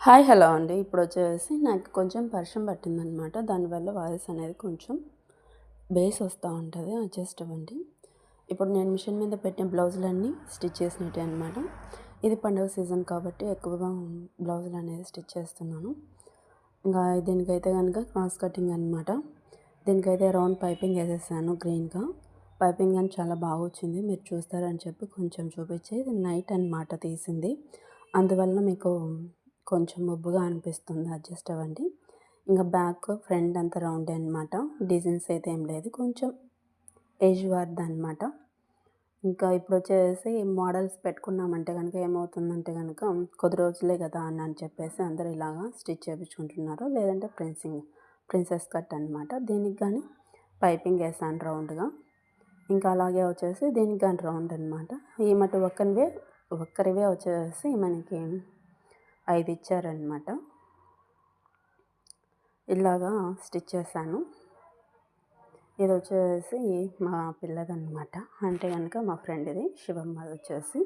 Hi hello అండి. ఇప్పుడొచ్చేసి నాకు కొంచెం వర్షం పట్టిందనమాట. దానివల్ల వాయిస్ అనేది కొంచెం బేస్ వస్తా ఉంటది. అడ్జస్ట్ అవ్వండి. ఇప్పుడు నేను మిషన్ మీద పెట్టిన బ్లౌజులన్నీ స్టిచ్ చేసినట్టే అనమాట. ఇది పండుగ సీజన్ కాబట్టి ఎక్కువగా బ్లౌజులనేది స్టిచ్ చేస్తున్నాను. ఇంకా దీనికైతే గనుక క్రాస్ కటింగ్ అనమాట. దీనికైతే రౌండ్ పైపింగ్ ఏసేసాను గ్రీన్‌గా. పైపింగ్ అని చాలా బాగొచ్చింది. మీరు చూస్తారని చెప్పి కొంచెం చూపిచ్చి ఇది నైట్ అనమాట తీసింది. అందువలన మీకు కొంచెం మబ్బుగా అనిపిస్తుంది. అడ్జస్ట్ అవ్వండి. ఇంక బ్యాక్, ఫ్రంట్ అంతా రౌండే అనమాట. డిజైన్స్ అయితే ఏం లేదు. కొంచెం ఏజ్ వారిదనమాట. ఇంకా ఇప్పుడొచ్చేసి మోడల్స్ పెట్టుకున్నామంటే గనుక ఏమవుతుందంటే గనుక కొద్ది రోజులే కదా అని చెప్పేసి అందరూ ఇలాగా స్టిచ్ చేపించుకుంటున్నారు. లేదంటే ప్రిన్సెస్ కట్ అనమాట. దీనికి గాని పైపింగ్ ఏసాను రౌండ్‌గా. ఇంకా అలాగే వచ్చేసి దీనికి గాని రౌండ్ అనమాట. ఈ మటు ఒక్కరివే వచ్చేసి మనకి 5 ఇచ్చారనమాట. ఇలాగా స్టిచ్ చేశాను. ఇదొచ్చేసి మా పిల్లదనమాట. అంటే గనుక మా ఫ్రెండ్‌ది శివమ్మదొచ్చేసి.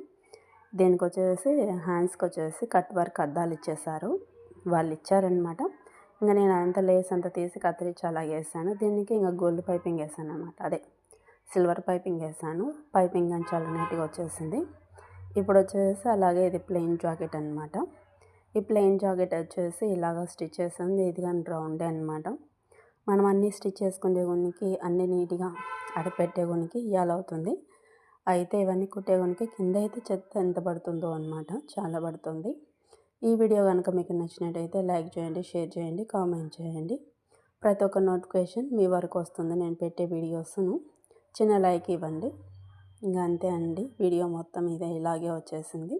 దీనికొచ్చేసి హ్యాండ్స్‌కొచ్చేసి కట్ వర్క్ అద్దాలిచ్చేశారు. వాళ్ళిచ్చారనమాట. ఇంక నేను అదంతా లేస్ అంతా తీసి కత్తిరించి అలాగేసాను. దీనికి ఇంక గోల్డ్ పైపింగ్ ఏసాననమాట. అదే సిల్వర్ పైపింగ్ ఏసాను. పైపింగ్ అని చాలా నీట్‌గా వచ్చేసింది. ఇప్పుడొచ్చేసి అలాగే ఇది ప్లెయిన్ జాకెట్ అనమాట. ఈ ప్లెయిన్ జాకెట్ వచ్చేసి ఇలాగ స్టిచ్ చేసింది. ఇది గాని రౌండే అనమాట. మనం అన్నీ స్టిచ్ చేసుకునే గునికి అన్నీ నీట్‌గా పెట్టే గునికి ఇయ్యాలవుతుంది. అయితే ఇవన్నీ కుట్టే గునికి కింద అయితే చెత్త ఎంత పడుతుందో అనమాట. చాలా పడుతుంది. ఈ వీడియో గనుక మీకు నచ్చినట్టయితే లైక్ చేయండి, షేర్ చేయండి, కామెంట్ చేయండి. ప్రతి ఒక్క నోటిఫికేషన్ మీ వరకు వస్తుంది నేను పెట్టే వీడియోస్‌ను. చిన్న లైక్ ఇవ్వండి. ఇంక అంతే అండి. వీడియో మొత్తం ఇదే ఇలాగే వచ్చేసింది.